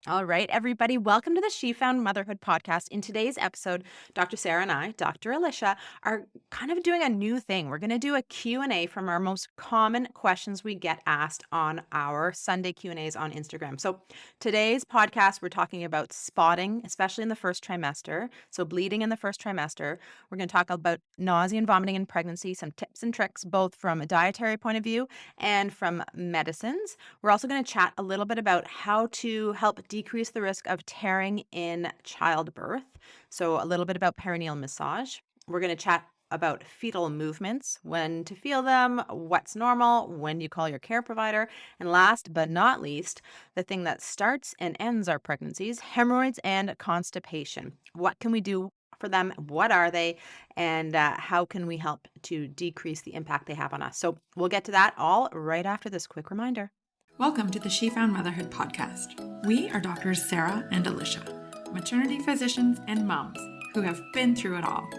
All right, everybody, welcome to the She Found Motherhood podcast. In today's episode, Dr. Sarah and I, Dr. Alicia, are kind of doing a new thing. We're going to do a Q&A from our most common questions we get asked on our Sunday Q&As on Instagram. So today's podcast, we're talking about spotting, especially in the first trimester. So bleeding in the first trimester. We're going to talk about nausea and vomiting in pregnancy, some tips and tricks, both from a dietary point of view and from medicines. We're also going to chat a little bit about how to help decrease the risk of tearing in childbirth. So, a little bit about perineal massage. We're going to chat about fetal movements, when to feel them, what's normal, when you call your care provider, and last but not least, the thing that starts and ends our pregnancies, hemorrhoids and constipation. What can we do for them? What are they? And how can we help to decrease the impact they have on us? So, we'll get to that all right after this quick reminder. Welcome to the She Found Motherhood podcast. We are doctors Sarah and Alicia, maternity physicians and moms who have been through it all.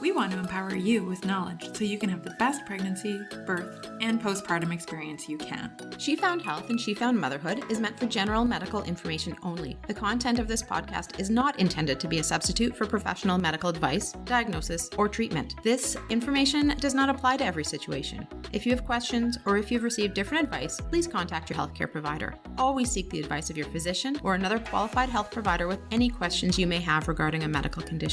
We want to empower you with knowledge so you can have the best pregnancy, birth, and postpartum experience you can. She Found Health and She Found Motherhood is meant for general medical information only. The content of this podcast is not intended to be a substitute for professional medical advice, diagnosis, or treatment. This information does not apply to every situation. If you have questions or if you've received different advice, please contact your healthcare provider. Always seek the advice of your physician or another qualified health provider with any questions you may have regarding a medical condition.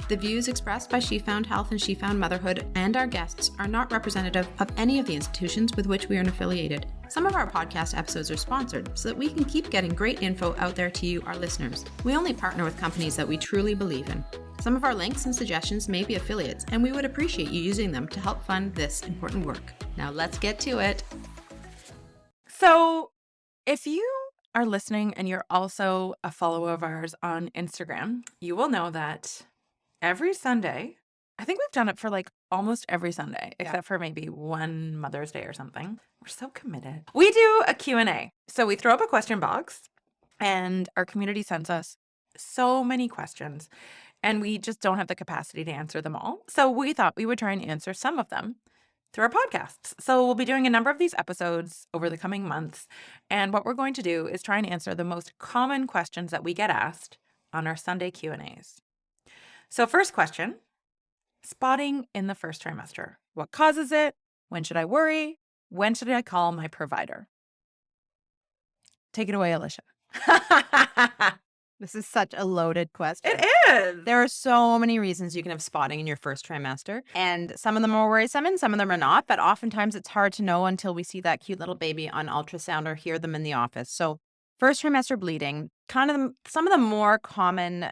The views expressed by She Found Health and She Found Motherhood and our guests are not representative of any of the institutions with which we are affiliated. Some of our podcast episodes are sponsored so that we can keep getting great info out there to you, our listeners. We only partner with companies that we truly believe in. Some of our links and suggestions may be affiliates, and we would appreciate you using them to help fund this important work. Now let's get to it. So, if you are listening and you're also a follower of ours on Instagram, you will know that every Sunday, I think we've done it for like almost every Sunday, except for maybe one Mother's Day or something. We're so committed. We do a Q&A. So we throw up a question box and our community sends us so many questions and we just don't have the capacity to answer them all. So we thought we would try and answer some of them through our podcasts. So we'll be doing a number of these episodes over the coming months. And what we're going to do is try and answer the most common questions that we get asked on our Sunday Q&As. So first question, spotting in the first trimester. What causes it? When should I worry? When should I call my provider? Take it away, Alicia. This is such a loaded question. It is. There are so many reasons you can have spotting in your first trimester, and some of them are worrisome and some of them are not, but oftentimes it's hard to know until we see that cute little baby on ultrasound or hear them in the office. So first trimester bleeding, some of the more common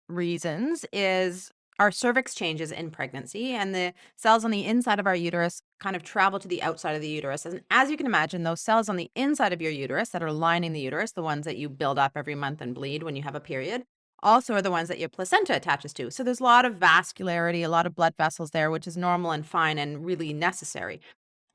reasons is our cervix changes in pregnancy, and the cells on the inside of our uterus kind of travel to the outside of the uterus. And as you can imagine, those cells on the inside of your uterus that are lining the uterus, the ones that you build up every month and bleed when you have a period, also are the ones that your placenta attaches to. So there's a lot of vascularity, a lot of blood vessels there, which is normal and fine and really necessary.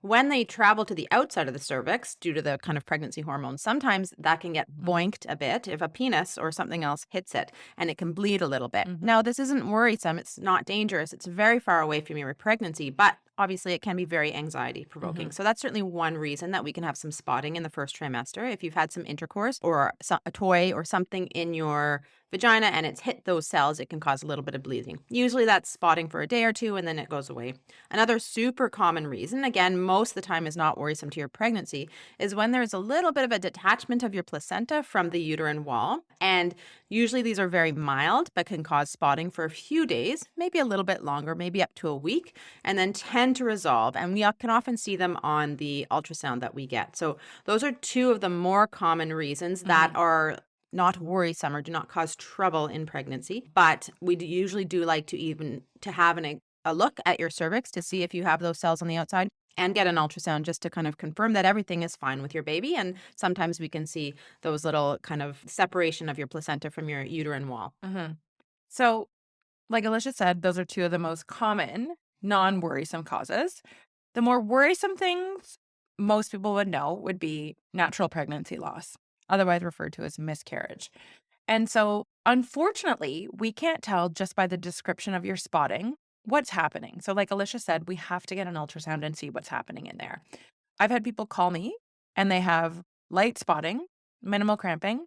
When they travel to the outside of the cervix due to the kind of pregnancy hormones, sometimes that can get boinked a bit if a penis or something else hits it, and it can bleed a little bit. Now, this isn't worrisome. It's not dangerous. It's very far away from your pregnancy, but obviously it can be very anxiety provoking. So that's certainly one reason that we can have some spotting in the first trimester. If you've had some intercourse or a toy or something in your vagina and it's hit those cells, it can cause a little bit of bleeding. Usually that's spotting for a day or two and then it goes away. Another super common reason, again, most of the time is not worrisome to your pregnancy, is when there's a little bit of a detachment of your placenta from the uterine wall. And usually these are very mild, but can cause spotting for a few days, maybe a little bit longer, maybe up to a week, and then tend to resolve. And we can often see them on the ultrasound that we get. So those are two of the more common reasons that are not worrisome or do not cause trouble in pregnancy. But we usually do like to have a look at your cervix to see if you have those cells on the outside and get an ultrasound just to kind of confirm that everything is fine with your baby. And sometimes we can see those little kind of separation of your placenta from your uterine wall. So, like Alicia said, those are two of the most common non-worrisome causes. The more worrisome things most people would know would be natural pregnancy loss, otherwise referred to as miscarriage. And so, unfortunately, we can't tell just by the description of your spotting what's happening. So like Alicia said, we have to get an ultrasound and see what's happening in there. I've had people call me and they have light spotting, minimal cramping,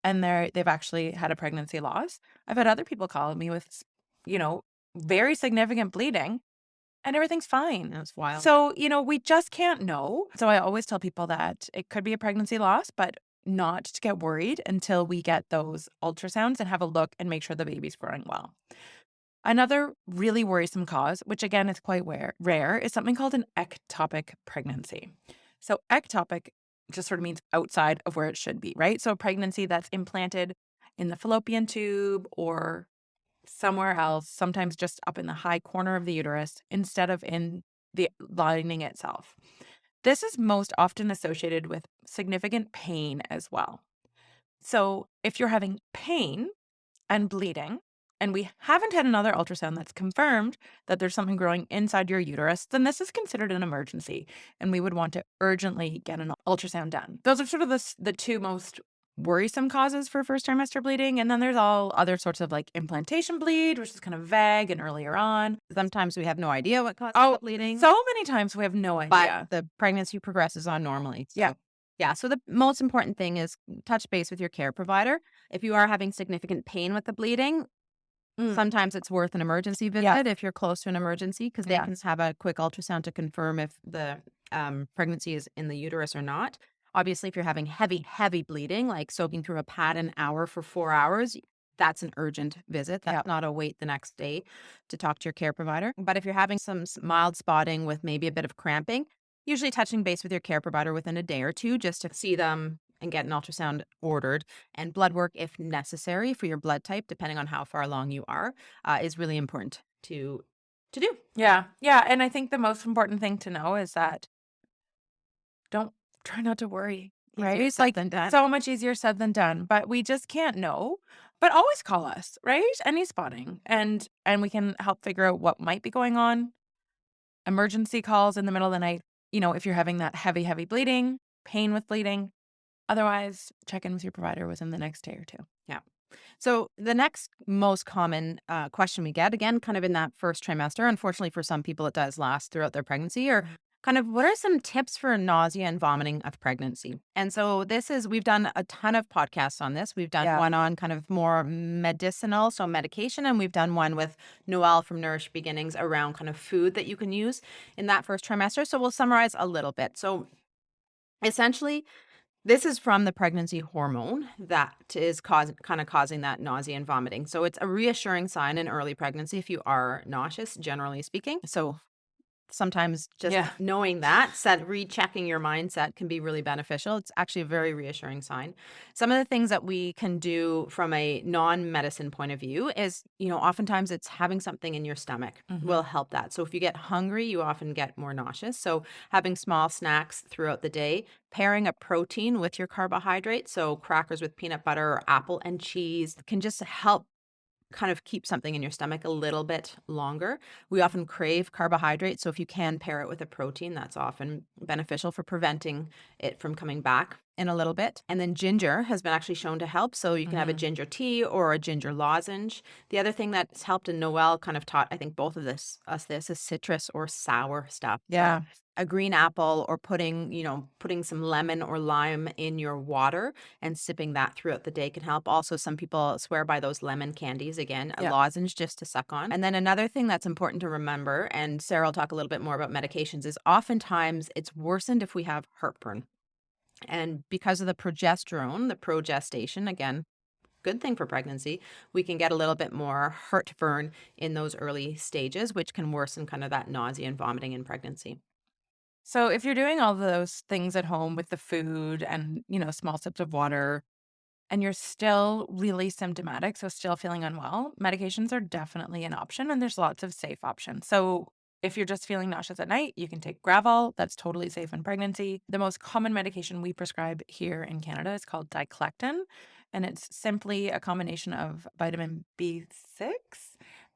and they've actually had a pregnancy loss. I've had other people call me with, you know, very significant bleeding and everything's fine. That's wild. So, we just can't know. So I always tell people that it could be a pregnancy loss, but not to get worried until we get those ultrasounds and have a look and make sure the baby's growing well. Another really worrisome cause, which again is quite rare, is something called an ectopic pregnancy. So, ectopic just sort of means outside of where it should be, right? So, a pregnancy that's implanted in the fallopian tube or somewhere else, sometimes just up in the high corner of the uterus instead of in the lining itself. This is most often associated with significant pain as well. So, if you're having pain, and bleeding, and we haven't had another ultrasound that's confirmed that there's something growing inside your uterus, then this is considered an emergency, and we would want to urgently get an ultrasound done. Those are sort of the two most worrisome causes for first trimester bleeding, and then there's all other sorts of like implantation bleed, which is kind of vague and earlier on. Sometimes we have no idea what causes the bleeding, So many times we have no idea. but the pregnancy progresses on normally. So, Yeah. yeah. So the most important thing is touch base with your care provider. If you are having significant pain with the bleeding, Mm. sometimes it's worth an emergency visit Yeah. if you're close to an emergency, because they Yeah. can have a quick ultrasound to confirm if the pregnancy is in the uterus or not. Obviously, if you're having heavy, heavy bleeding, like soaking through a pad an hour for 4 hours, that's an urgent visit. That's Yeah. not a wait the next day to talk to your care provider. But if you're having some mild spotting with maybe a bit of cramping, usually touching base with your care provider within a day or two just to see them and get an ultrasound ordered, and blood work if necessary for your blood type, depending on how far along you are, is really important to do. Yeah. Yeah. And I think the most important thing to know is that don't try not to worry, right? Easier It's said like than done. so much easier said than done, but we just can't know. But always call us, right? Any spotting, and we can help figure out what might be going on. Emergency calls in the middle of the night, if you're having that heavy, heavy bleeding, pain with bleeding. Otherwise, check in with your provider within the next day or two. Yeah. So the next most common question we get, again, kind of in that first trimester, unfortunately for some people it does last throughout their pregnancy, or kind of what are some tips for nausea and vomiting of pregnancy? And so we've done a ton of podcasts on this. We've done Yeah. one on kind of more medicinal, so medication, and we've done one with Noelle from Nourish Beginnings around kind of food that you can use in that first trimester. So we'll summarize a little bit. So essentially, this is from the pregnancy hormone that is causing that nausea and vomiting. So it's a reassuring sign in early pregnancy if you are nauseous, generally speaking. So sometimes just Yeah. knowing that, rechecking your mindset can be really beneficial. It's actually a very reassuring sign. Some of the things that we can do from a non-medicine point of view is, oftentimes it's having something in your stomach will help that. So if you get hungry, you often get more nauseous. So having small snacks throughout the day, pairing a protein with your carbohydrate, so crackers with peanut butter or apple and cheese can just help kind of keep something in your stomach a little bit longer. We often crave carbohydrates, so if you can pair it with a protein, that's often beneficial for preventing it from coming back in a little bit. And then ginger has been actually shown to help, so you can have a ginger tea or a ginger lozenge. The other thing that's helped, and Noelle kind of taught, I think both of us this, is citrus or sour stuff. Yeah. A green apple, or putting some lemon or lime in your water and sipping that throughout the day can help. Also, some people swear by those lemon candies, again, a Yeah. lozenge just to suck on. And then another thing that's important to remember, and Sarah will talk a little bit more about medications, is oftentimes it's worsened if we have heartburn. And because of the progesterone, the progestation, again, good thing for pregnancy, we can get a little bit more heartburn in those early stages, which can worsen kind of that nausea and vomiting in pregnancy. So if you're doing all those things at home with the food and, small sips of water, and you're still really symptomatic, so still feeling unwell, medications are definitely an option, and there's lots of safe options. So if you're just feeling nauseous at night, you can take Gravol. That's totally safe in pregnancy. The most common medication we prescribe here in Canada is called diclectin, and it's simply a combination of vitamin B6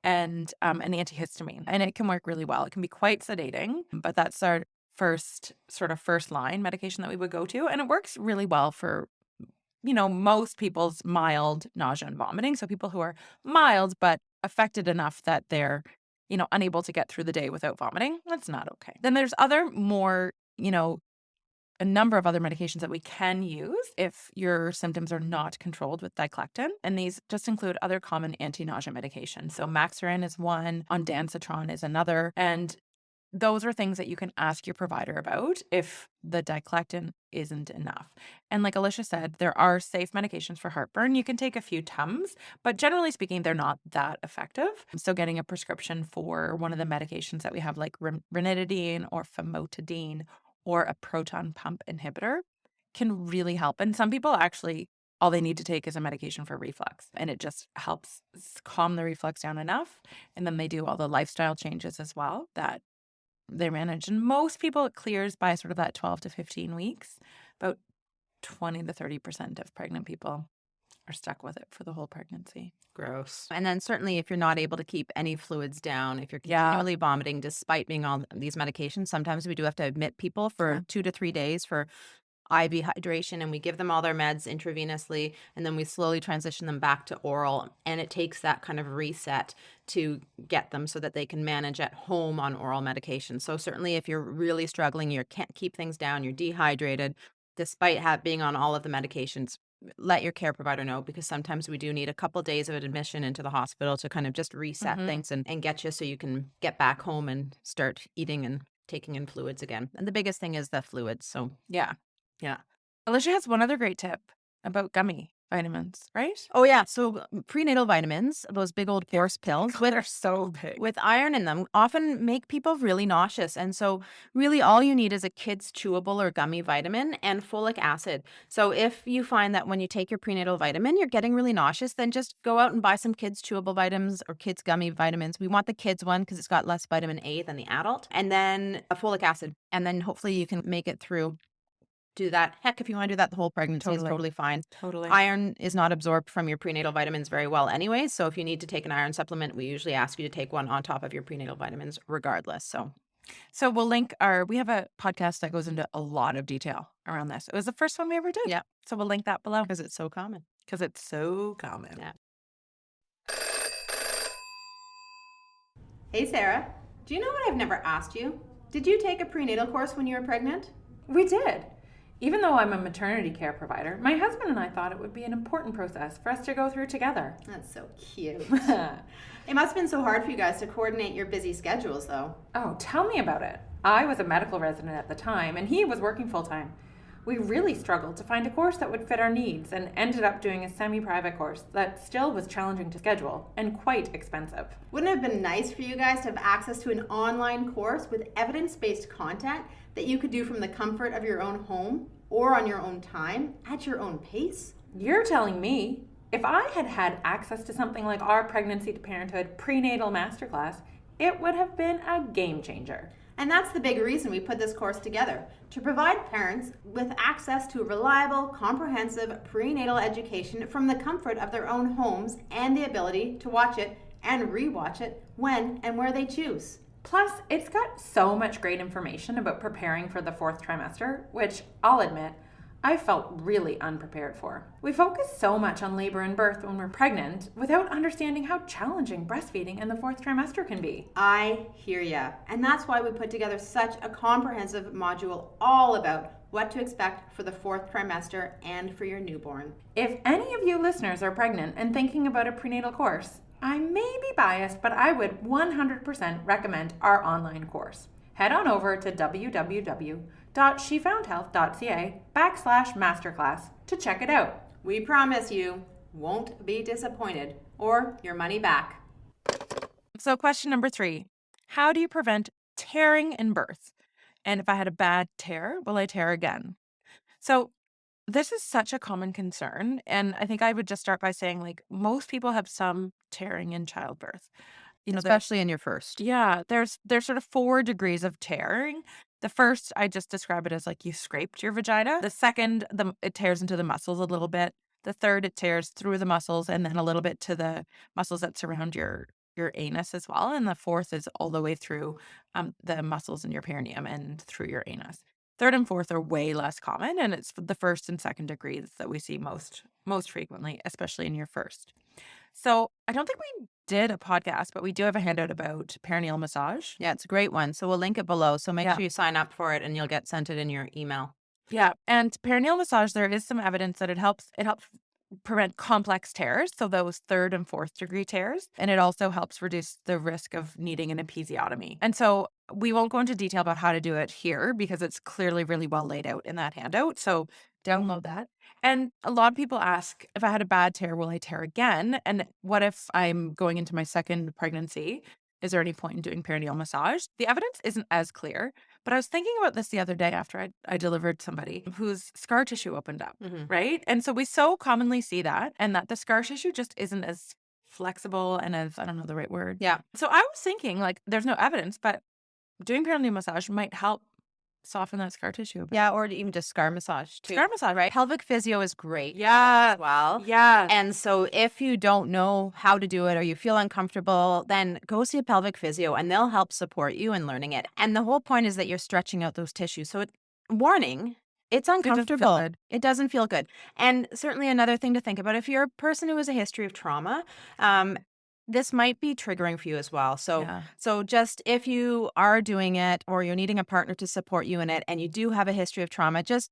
and an antihistamine, and it can work really well. It can be quite sedating, but that's our first line medication that we would go to, and it works really well for most people's mild nausea and vomiting. So people who are mild but affected enough that they're, unable to get through the day without vomiting, that's not okay. Then there's other more, a number of other medications that we can use if your symptoms are not controlled with diclectin. And these just include other common anti-nausea medications. So Maxarin is one, ondansetron is another. And those are things that you can ask your provider about if the diclectin isn't enough. And like Alicia said, there are safe medications for heartburn. You can take a few Tums, but generally speaking, they're not that effective. So getting a prescription for one of the medications that we have, like ranitidine or famotidine or a proton pump inhibitor, can really help. And some people actually, all they need to take is a medication for reflux, and it just helps calm the reflux down enough. And then they do all the lifestyle changes as well that they manage. And most people, it clears by sort of that 12 to 15 weeks. About 20 to 30% of pregnant people are stuck with it for the whole pregnancy. Gross. And then certainly if you're not able to keep any fluids down, if you're Yeah. continually vomiting despite being on these medications, sometimes we do have to admit people for 2 to 3 days for IV hydration, and we give them all their meds intravenously, and then we slowly transition them back to oral. And it takes that kind of reset to get them so that they can manage at home on oral medication. So certainly if you're really struggling, you can't keep things down, you're dehydrated, despite being on all of the medications, let your care provider know, because sometimes we do need a couple days of admission into the hospital to kind of just reset things and get you so you can get back home and start eating and taking in fluids again. And the biggest thing is the fluids. So Yeah. yeah. Alicia has one other great tip about gummy vitamins, right? Oh, yeah. So prenatal vitamins, those big old course pills They're so big. with iron in them, often make people really nauseous. And so really all you need is a kid's chewable or gummy vitamin and folic acid. So if you find that when you take your prenatal vitamin, you're getting really nauseous, then just go out and buy some kids chewable vitamins or kids gummy vitamins. We want the kids one because it's got less vitamin A than the adult, and then a folic acid. And then hopefully you can make it through. Do that. Heck, if you want to do that the whole pregnancy, it's totally fine. Totally. Iron is not absorbed from your prenatal vitamins very well anyway. So if you need to take an iron supplement, we usually ask you to take one on top of your prenatal vitamins regardless. So we'll we have a podcast that goes into a lot of detail around this. It was the first one we ever did. Yeah. So we'll link that below. Because it's so common. Because it's so common. Yeah. Hey, Sarah. Do you know what I've never asked you? Did you take a prenatal course when you were pregnant? We did. Even though I'm a maternity care provider, my husband and I thought it would be an important process for us to go through together. That's so cute. It must have been so hard for you guys to coordinate your busy schedules, though. Oh, tell me about it. I was a medical resident at the time, and he was working full-time. We really struggled to find a course that would fit our needs and ended up doing a semi-private course that still was challenging to schedule and quite expensive. Wouldn't it have been nice for you guys to have access to an online course with evidence-based content that you could do from the comfort of your own home or on your own time at your own pace? You're telling me if I had had access to something like our Pregnancy to Parenthood Prenatal Masterclass, it would have been a game changer. And that's the big reason we put this course together, to provide parents with access to a reliable, comprehensive prenatal education from the comfort of their own homes and the ability to watch it and rewatch it when and where they choose. Plus, it's got so much great information about preparing for the fourth trimester, which I'll admit, I felt really unprepared for. We focus so much on labor and birth when we're pregnant without understanding how challenging breastfeeding in the fourth trimester can be. I hear ya. And that's why we put together such a comprehensive module all about what to expect for the fourth trimester and for your newborn. If any of you listeners are pregnant and thinking about a prenatal course, I may be biased, but I would 100% recommend our online course. Head on over to www.shefoundhealth.ca/masterclass to check it out. We promise you won't be disappointed or your money back. So question number 3, how do you prevent tearing in birth? And if I had a bad tear, will I tear again? So this is such a common concern. And I think I would just start by saying, like, most people have some tearing in childbirth. Especially in your first. Yeah, there's sort of 4 degrees of tearing. The first, I just describe it as like you scraped your vagina. The second, it tears into the muscles a little bit. The third, it tears through the muscles and then a little bit to the muscles that surround your anus as well. And the fourth is all the way through the muscles in your perineum and through your anus. Third and fourth are way less common, and it's the first and second degrees that we see most frequently, especially in your first. So I don't think we did a podcast, but we do have a handout about perineal massage. Yeah, it's a great one. So we'll link it below. So make Yeah. sure you sign up for it and you'll get sent it in your email. Yeah, and perineal massage, there is some evidence that it helps prevent complex tears, so those third and fourth degree tears, and it also helps reduce the risk of needing an episiotomy. And so we won't go into detail about how to do it here because it's clearly really well laid out in that handout. So download that. And a lot of people ask, if I had a bad tear, will I tear again? And what if I'm going into my second pregnancy? Is there any point in doing perineal massage? The evidence isn't as clear, but I was thinking about this the other day after I delivered somebody whose scar tissue opened up, Mhm. right? And so we so commonly see that, and that the scar tissue just isn't as flexible and as, I don't know the right word. Yeah. So I was thinking, like, there's no evidence, but doing perineal massage might help soften that scar tissue a bit. Yeah, or even just scar massage too. Scar massage, right? Pelvic physio is great Yeah. as well. Yeah. And so if you don't know how to do it or you feel uncomfortable, then go see a pelvic physio and they'll help support you in learning it. And the whole point is that you're stretching out those tissues. So warning, it's It doesn't feel uncomfortable. good. It doesn't feel good. And certainly another thing to think about, if you're a person who has a history of trauma, um, this might be triggering for you as well. So Yeah. so just if you are doing it or you're needing a partner to support you in it and you do have a history of trauma, just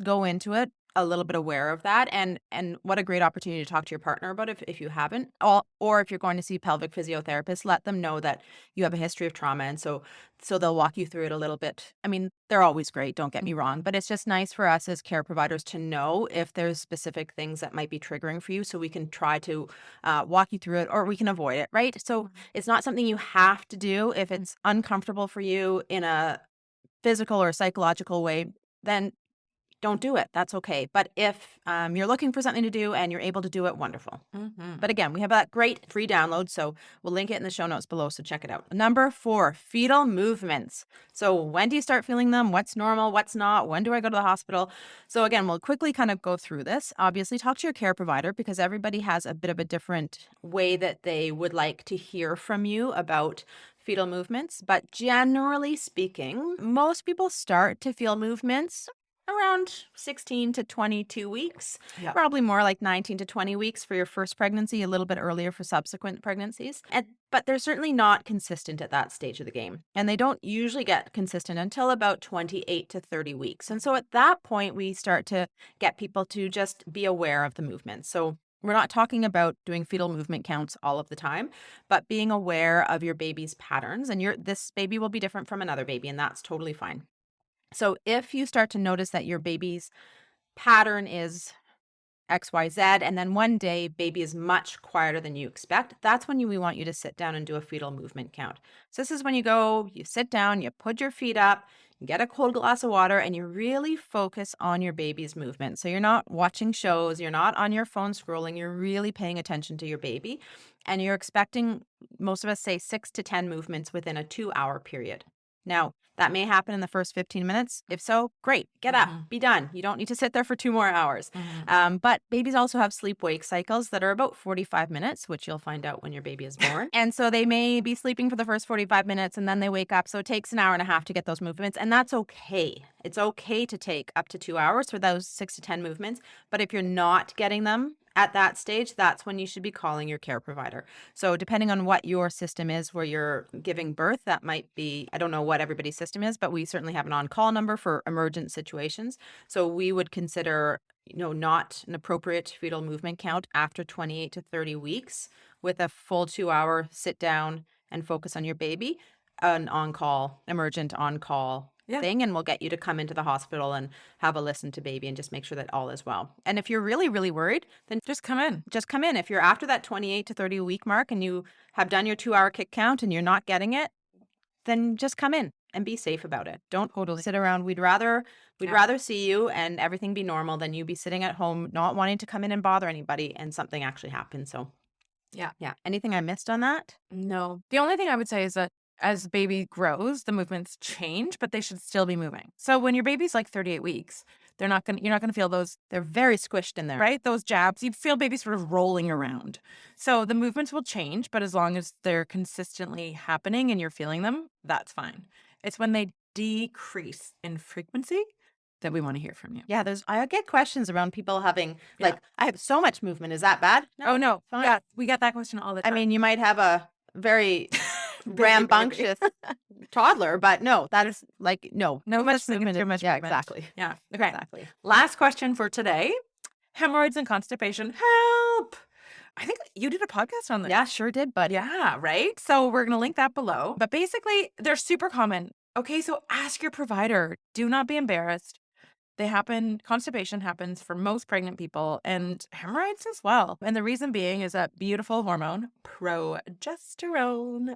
go into it a little bit aware of that, and what a great opportunity to talk to your partner about if you haven't. Or if you're going to see pelvic physiotherapists, let them know that you have a history of trauma, and so they'll walk you through it a little bit. I mean, they're always great, don't get me wrong, but it's just nice for us as care providers to know if there's specific things that might be triggering for you so we can try to walk you through it or we can avoid it, right? So it's not something you have to do. If it's uncomfortable for you in a physical or psychological way, then don't do it. That's okay. But if you're looking for something to do and you're able to do it, wonderful. Mhm. But again, we have that great free download, so we'll link it in the show notes below, so check it out. Number 4, fetal movements. So when do you start feeling them? What's normal? What's not? When do I go to the hospital? So again, we'll quickly kind of go through this. Obviously, talk to your care provider because everybody has a bit of a different way that they would like to hear from you about fetal movements. But generally speaking, most people start to feel movements around 16 to 22 weeks. Yeah. Probably more like 19 to 20 weeks for your first pregnancy, a little bit earlier for subsequent pregnancies. But they're certainly not consistent at that stage of the game. And they don't usually get consistent until about 28 to 30 weeks. And so at that point, we start to get people to just be aware of the movement. So we're not talking about doing fetal movement counts all of the time, but being aware of your baby's patterns. And this baby will be different from another baby, and that's totally fine. So if you start to notice that your baby's pattern is XYZ, and then one day baby is much quieter than you expect, that's when we want you to sit down and do a fetal movement count. So this is when you go, you sit down, you put your feet up, you get a cold glass of water, and you really focus on your baby's movement. So you're not watching shows, you're not on your phone scrolling, you're really paying attention to your baby. And you're expecting, most of us say 6 to 10 movements within a 2-hour period. Now, that may happen in the first 15 minutes. If so, great. Get up, be done. You don't need to sit there for 2 more hours. But babies also have sleep-wake cycles that are about 45 minutes, which you'll find out when your baby is born. And so they may be sleeping for the first 45 minutes and then they wake up. So it takes an hour and a half to get those movements. And that's okay. It's okay to take up to 2 hours for those 6 to 10 movements. But if you're not getting them at that stage, that's when you should be calling your care provider. So depending on what your system is where you're giving birth, that might be, I don't know what everybody's system is, but we certainly have an on-call number for emergent situations. So we would consider, not an appropriate fetal movement count after 28 to 30 weeks with a full 2-hour sit down and focus on your baby, an on-call, emergent on-call Yeah. thing, and we'll get you to come into the hospital and have a listen to baby and just make sure that all is well. And if you're really, really worried, then Just come in. just come in. If you're after that 28 to 30 week mark and you have done your 2-hour kick count and you're not getting it, then just come in and be safe about it. Don't Totally. sit around. We'd Yeah. rather see you and everything be normal than you be sitting at home not wanting to come in and bother anybody and something actually happens. So Yeah. yeah. Anything I missed on that? No. The only thing I would say is that as baby grows, the movements change, but they should still be moving. So when your baby's like 38 weeks, you're not gonna feel those, They're very squished in there. right? Those jabs. You feel baby sort of rolling around. So the movements will change, but as long as they're consistently happening and you're feeling them, that's fine. It's when they decrease in frequency that we want to hear from you. Yeah, I get questions around people having Yeah. like, I have so much movement. Is that bad? Oh no. fine. Yeah, we get that question all the I time. mean, you might have a very rambunctious toddler, but no, that is like, no. No Too much such thing as movement. too much Yeah, movement. exactly. Yeah. Okay. Exactly. Last question for today. Hemorrhoids and constipation. Help. I think you did a podcast on this. Yeah, sure did, but Yeah, right? So we're going to link that below. But basically, they're super common. Okay, so ask your provider. Do not be embarrassed. They happen, constipation happens for most pregnant people and hemorrhoids as well. And the reason being is that beautiful hormone,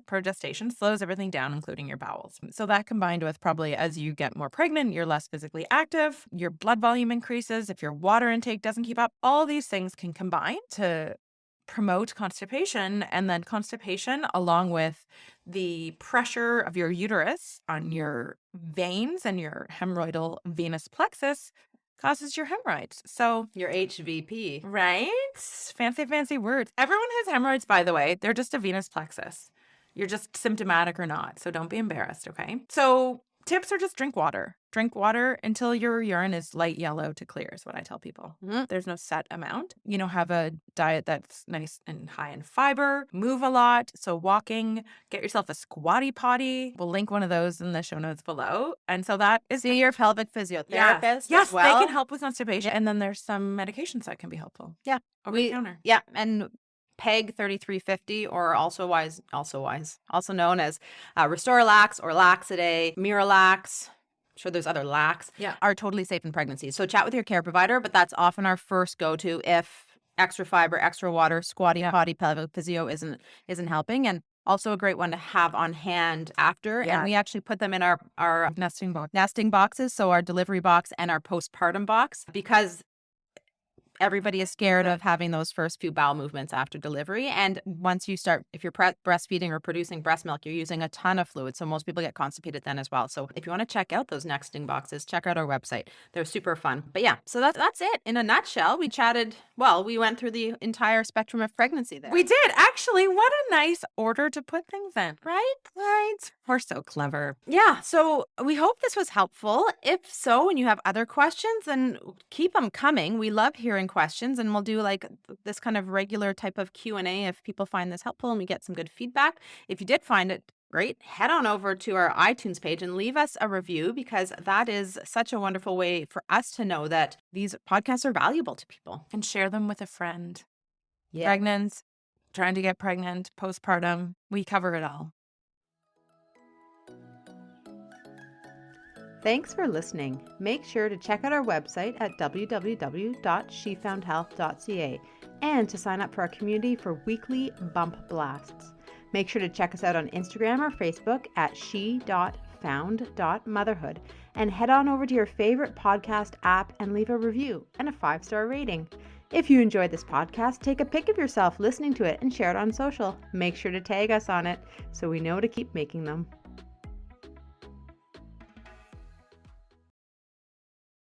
progestation, slows everything down, including your bowels. So that combined with probably as you get more pregnant, you're less physically active, your blood volume increases, if your water intake doesn't keep up, all these things can combine to promote constipation. And then constipation, along with the pressure of your uterus on your veins and your hemorrhoidal venous plexus, causes your hemorrhoids. So, your HVP. right? Fancy words. Everyone has hemorrhoids, by the way. They're just a venous plexus. You're just symptomatic or not. So don't be embarrassed, okay? So tips are just drink water. Drink water until your urine is light yellow to clear is what I tell people. There's no set amount. Have a diet that's nice and high in fiber. Move a lot. So walking, get yourself a squatty potty. We'll link one of those in the show notes below. And so that is See your pelvic physiotherapist. Yes, as well. they can help with constipation. And then there's some medications that can be helpful. Yeah. Over the counter. Yeah. And PEG 3350 or also known as Restorelax or Laxaday, Miralax. Sure, there's other lax, are totally safe in pregnancy. So chat with your care provider, but that's often our first go-to if extra fiber, extra water, squatty potty, pelvic physio isn't helping. And also a great one to have on hand after. And we actually put them in our nesting boxes, so our delivery box and our postpartum box, because everybody is scared of having those first few bowel movements after delivery. And once you start, if you're breastfeeding or producing breast milk, you're using a ton of fluid. So most people get constipated then as well. So if you want to check out those nesting boxes, check out our website. They're super fun. But yeah, so that's it. In a nutshell, we went through the entire spectrum of pregnancy there. We did. Actually, what a nice order to put things in. Right. We're so clever. Yeah. So we hope this was helpful. If so, and you have other questions, then keep them coming. We love hearing questions, and we'll do like this kind of regular type of Q&A if people find this helpful and we get some good feedback. If you did find it great, head on over to our iTunes page and leave us a review, because that is such a wonderful way for us to know that these podcasts are valuable to people. And share them with a friend. Yeah. Pregnant, trying to get pregnant, postpartum, we cover it all. Thanks for listening. Make sure to check out our website at www.shefoundhealth.ca and to sign up for our community for weekly bump blasts. Make sure to check us out on Instagram or Facebook at she.found.motherhood and head on over to your favorite podcast app and leave a review and a 5-star rating. If you enjoyed this podcast, take a pic of yourself listening to it and share it on social. Make sure to tag us on it so we know to keep making them.